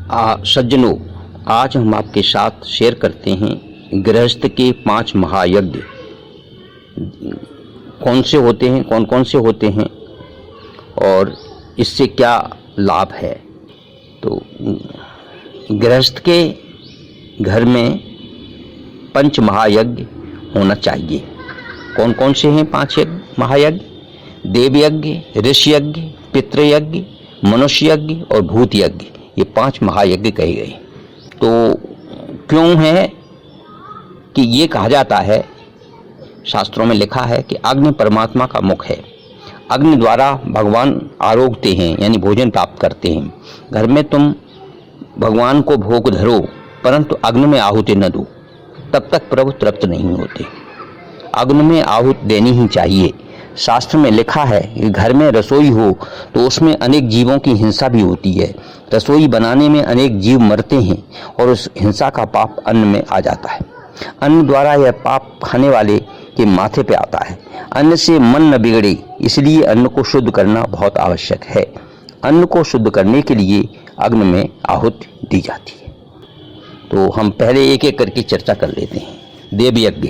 सज्जनों, आज हम आपके साथ शेयर करते हैं गृहस्थ के 5 महायज्ञ कौन से होते हैं, कौन कौन से होते हैं और इससे क्या लाभ है। तो गृहस्थ के घर में 5 महायज्ञ होना चाहिए। कौन कौन से हैं 5 महायज्ञ? देव यज्ञ, ऋषि यज्ञ, पितृयज्ञ, मनुष्य यज्ञ और भूत यज्ञ, ये 5 महायज्ञ कहे गए। तो क्यों है कि ये कहा जाता है, शास्त्रों में लिखा है कि अग्नि परमात्मा का मुख है। अग्नि द्वारा भगवान आरोगते हैं, यानी भोजन प्राप्त करते हैं। घर में तुम भगवान को भोग धरो परंतु अग्नि में आहुति न दो, तब तक प्रभु तृप्त नहीं होते। अग्नि में आहुति देनी ही चाहिए। शास्त्र में लिखा है कि घर में रसोई हो तो उसमें अनेक जीवों की हिंसा भी होती है। रसोई बनाने में अनेक जीव मरते हैं और उस हिंसा का पाप अन्न में आ जाता है। अन्न द्वारा यह पाप खाने वाले के माथे पे आता है। अन्न से मन न बिगड़े, इसलिए अन्न को शुद्ध करना बहुत आवश्यक है। अन्न को शुद्ध करने के लिए अग्नि में आहुति दी जाती है। तो हम पहले एक एक करके चर्चा कर लेते हैं। देव यज्ञ,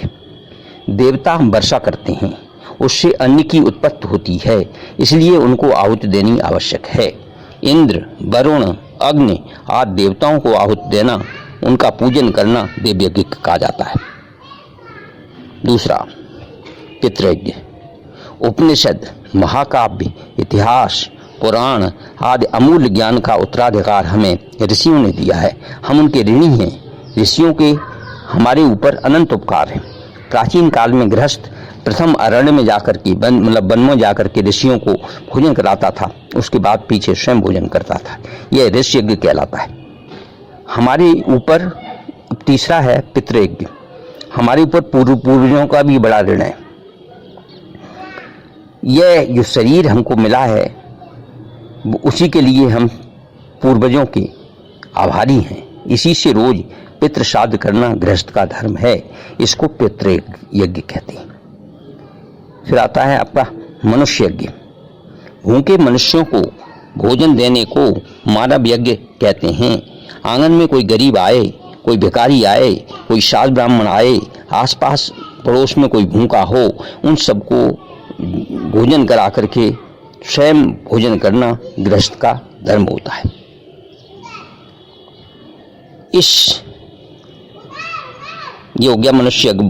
देवता वर्षा करते हैं, उससे अन्न की उत्पत्ति होती है, इसलिए उनको आहुति देनी आवश्यक है। इंद्र, वरुण, अग्नि आदि देवताओं को आहुति देना, उनका पूजन करना देव यज्ञ कहा जाता है। दूसरा, पितृयज्ञ। उपनिषद, महाकाव्य, इतिहास, पुराण आदि अमूल्य ज्ञान का उत्तराधिकार हमें ऋषियों ने दिया है। हम उनके ऋणी हैं। ऋषियों के हमारे ऊपर अनंत उपकार हैं। प्राचीन काल में गृहस्थ प्रथम अरण्य में जाकर के वन में जाकर के ऋषियों को भोजन कराता था, उसके बाद पीछे स्वयं भोजन करता था। यह ऋषि यज्ञ कहलाता है। हमारे ऊपर तीसरा है पितृयज्ञ। हमारे ऊपर पूर्वजों का भी बड़ा ऋण है। यह जो शरीर हमको मिला है उसी के लिए हम पूर्वजों के आभारी हैं। इसी से रोज पितृ श्राद्ध करना गृहस्थ का धर्म है। इसको पितृयज्ञ कहते हैं। फिर आता है आपका मनुष्य यज्ञ। भूखे मनुष्यों को भोजन देने को मानव यज्ञ कहते हैं। आंगन में कोई गरीब आए, कोई भिखारी आए, कोई साध ब्राह्मण आए, आसपास पड़ोस में कोई भूखा हो, उन सबको भोजन करा करके स्वयं भोजन करना गृहस्थ का धर्म होता है। ये हो गया मनुष्य यज्ञ।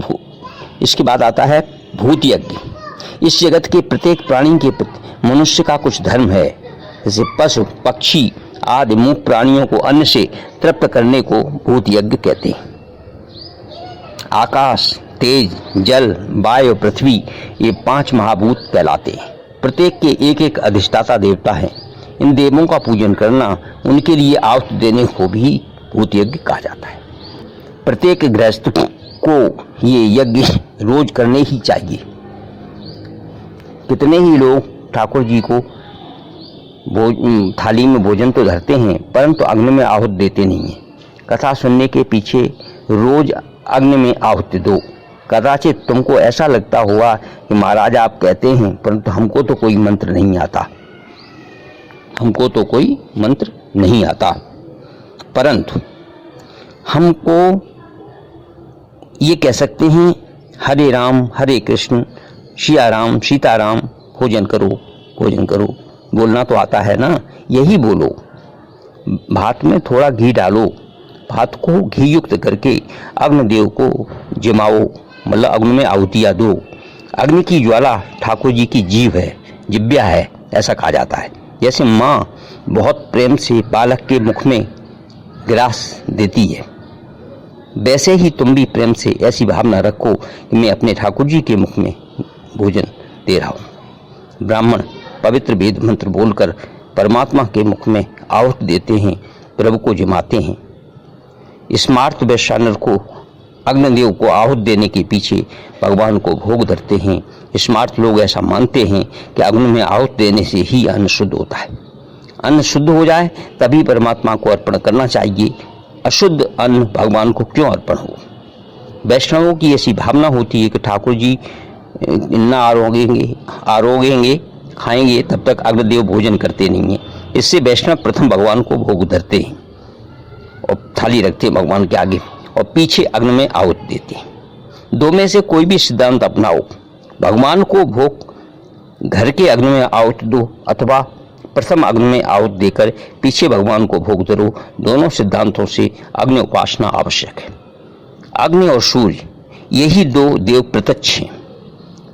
इसके बाद आता है भूत यज्ञ। इस जगत के प्रत्येक प्राणी के प्रति मनुष्य का कुछ धर्म है। जैसे पशु, पक्षी आदि मूक प्राणियों को अन्न से तृप्त करने को भूत यज्ञ कहते हैं। आकाश, तेज, जल, वायु, पृथ्वी, ये 5 महाभूत कहलाते हैं। प्रत्येक के एक एक अधिष्ठाता देवता हैं। इन देवों का पूजन करना, उनके लिए आहुति देने को भी भूत यज्ञ कहा जाता है। प्रत्येक गृहस्थ को ये यज्ञ रोज करने ही चाहिए। कितने ही लोग ठाकुर जी को थाली में भोजन तो धरते हैं परंतु अग्नि में आहुति देते नहीं हैं। कथा सुनने के पीछे रोज अग्नि में आहुति दो। कदाचित तुमको ऐसा लगता होगा कि महाराज आप कहते हैं परंतु हमको तो कोई मंत्र नहीं आता, हमको तो कोई मंत्र नहीं आता। परंतु हमको ये कह सकते हैं हरे राम हरे कृष्ण, सिया राम सीताराम, भोजन करो भोजन करो। बोलना तो आता है ना, यही बोलो। भात में थोड़ा घी डालो, भात को घी युक्त करके अग्निदेव को जिमाओ, मतलब अग्नि में आहुतियाँ दो। अग्नि की ज्वाला ठाकुर जी की जीव है, जिब्या है, ऐसा कहा जाता है। जैसे माँ बहुत प्रेम से बालक के मुख में ग्रास देती है, वैसे ही तुम भी प्रेम से ऐसी भावना रखो कि मैं अपने ठाकुर जी के मुख में भोजन दे रहा हूँ। ब्राह्मण पवित्र वेद मंत्र बोलकर परमात्मा के मुख में आहुति देते हैं, प्रभु को जिमाते हैं। स्मार्त वैश्वानर को अग्निदेव को आहुति देने के पीछे भगवान को भोग धरते हैं। स्मार्त लोग ऐसा मानते हैं कि अग्नि में आहुति देने से ही अन्न शुद्ध होता है। अन्न शुद्ध हो जाए तभी परमात्मा को अर्पण करना चाहिए। अशुद्ध अन्न भगवान को क्यों अर्पण हो। वैष्णवों की ऐसी भावना होती है कि ठाकुर जी ना आरोगेंगे खाएंगे तब तक अग्निदेव भोजन करते नहीं है। इससे वैष्णव प्रथम भगवान को भोग धरते हैं। थाली रखते हैं भगवान के आगे और पीछे अग्नि में आहुति देते हैं। दो में से कोई भी सिद्धांत अपनाओ, भगवान को भोग घर के अग्नि में आहुति दो अथवा प्रथम अग्नि में आहुति देकर पीछे भगवान को भोग दो, दोनों सिद्धांतों से अग्नि उपासना आवश्यक है। अग्नि और सूर्य यही दो देव प्रत्यक्ष हैं,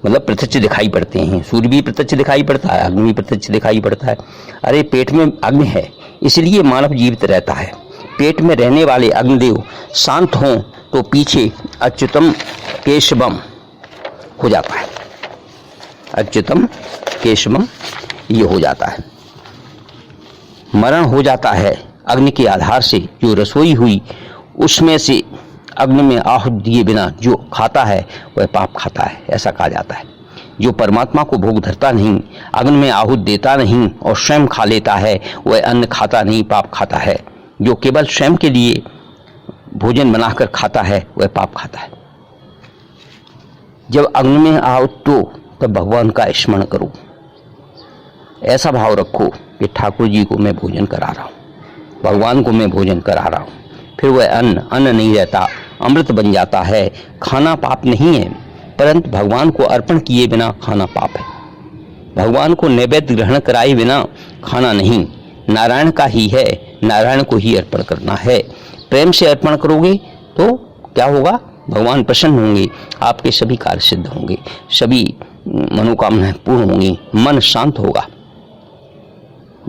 मतलब प्रत्यक्ष दिखाई पड़ते हैं। सूर्य भी प्रत्यक्ष दिखाई पड़ता है, अग्नि भी प्रत्यक्ष दिखाई पड़ता है। अरे पेट में अग्नि है इसलिए मानव जीवित रहता है। पेट में रहने वाले अग्निदेव शांत हों तो पीछे अच्युतम केशवम हो जाता है। अच्युतम केशवम ये हो जाता है, मरण हो जाता है। अग्नि के आधार से जो रसोई हुई उसमें से अग्नि में आहुति दिए बिना जो खाता है वह पाप खाता है, ऐसा कहा जाता है। जो परमात्मा को भोग धरता नहीं, अग्नि में आहुति देता नहीं और स्वयं खा लेता है, वह अन्न खाता नहीं, पाप खाता है। जो केवल स्वयं के लिए भोजन बनाकर खाता है वह पाप खाता है। जब अग्नि में आहुति दो तब भगवान का स्मरण करो, ऐसा भाव रखो कि ठाकुर जी को मैं भोजन करा रहा हूँ, भगवान को मैं भोजन करा रहा हूँ। फिर वह अन्न नहीं रहता, अमृत बन जाता है। खाना पाप नहीं है, परंतु भगवान को अर्पण किए बिना खाना पाप है। भगवान को नैवेद्य ग्रहण कराए बिना खाना नहीं, नारायण का ही है, नारायण को ही अर्पण करना है। प्रेम से अर्पण करोगे तो क्या होगा, भगवान प्रसन्न होंगे, आपके सभी कार्य सिद्ध होंगे, सभी मनोकामनाएं पूर्ण होंगी, मन शांत होगा,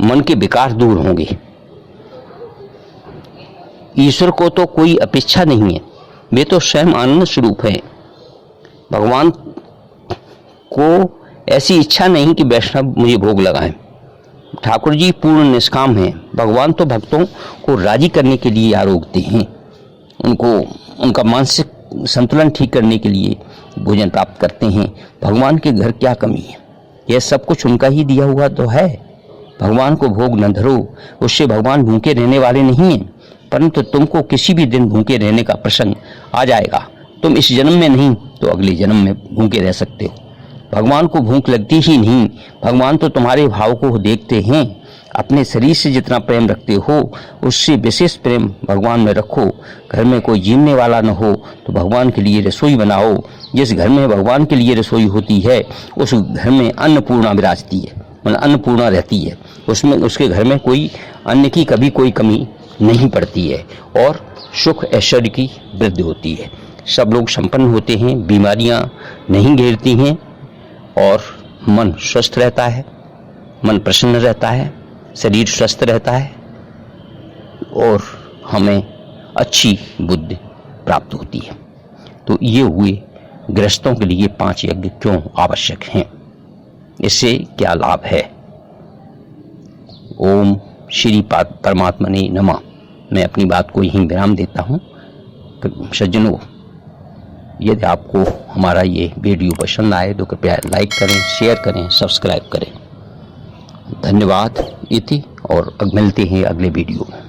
मन के विकार दूर होंगे। ईश्वर को तो कोई अपेक्षा नहीं है, वे तो स्वयं आनंद स्वरूप है। भगवान को ऐसी इच्छा नहीं कि वैष्णव मुझे भोग लगाएं। ठाकुर जी पूर्ण निष्काम हैं। भगवान तो भक्तों को राजी करने के लिए आरोगते हैं, उनका मानसिक संतुलन ठीक करने के लिए भोजन प्राप्त करते हैं। भगवान के घर क्या कमी है, यह सब कुछ उनका ही दिया हुआ तो है। भगवान को भोग न धरो, उससे भगवान भूखे रहने वाले नहीं हैं, परंतु तुमको किसी भी दिन भूखे रहने का प्रसंग आ जाएगा। तुम इस जन्म में नहीं तो अगले जन्म में भूखे रह सकते हो। भगवान को भूख लगती ही नहीं, भगवान तो तुम्हारे भाव को देखते हैं। अपने शरीर से जितना प्रेम रखते हो उससे विशेष प्रेम भगवान में रखो। घर में कोई जीने वाला न हो तो भगवान के लिए रसोई बनाओ। जिस घर में भगवान के लिए रसोई होती है उस घर में अन्नपूर्णा विराजती है, मतलब अन्नपूर्णा रहती है। उसमें उसके घर में कोई अन्न की कभी कोई कमी नहीं पड़ती है और सुख ऐश्वर्य की वृद्धि होती है। सब लोग संपन्न होते हैं, बीमारियां नहीं घेरती हैं और मन स्वस्थ रहता है, मन प्रसन्न रहता है, शरीर स्वस्थ रहता है और हमें अच्छी बुद्धि प्राप्त होती है। तो ये हुए गृहस्थों के लिए 5 यज्ञ क्यों आवश्यक हैं, इससे क्या लाभ है। ओम श्री परमात्मने नमः। मैं अपनी बात को यहीं विराम देता हूँ। सज्जनों, यदि आपको हमारा ये वीडियो पसंद आए तो कृपया लाइक करें, शेयर करें, सब्सक्राइब करें। धन्यवाद इति और मिलते हैं अगले वीडियो में।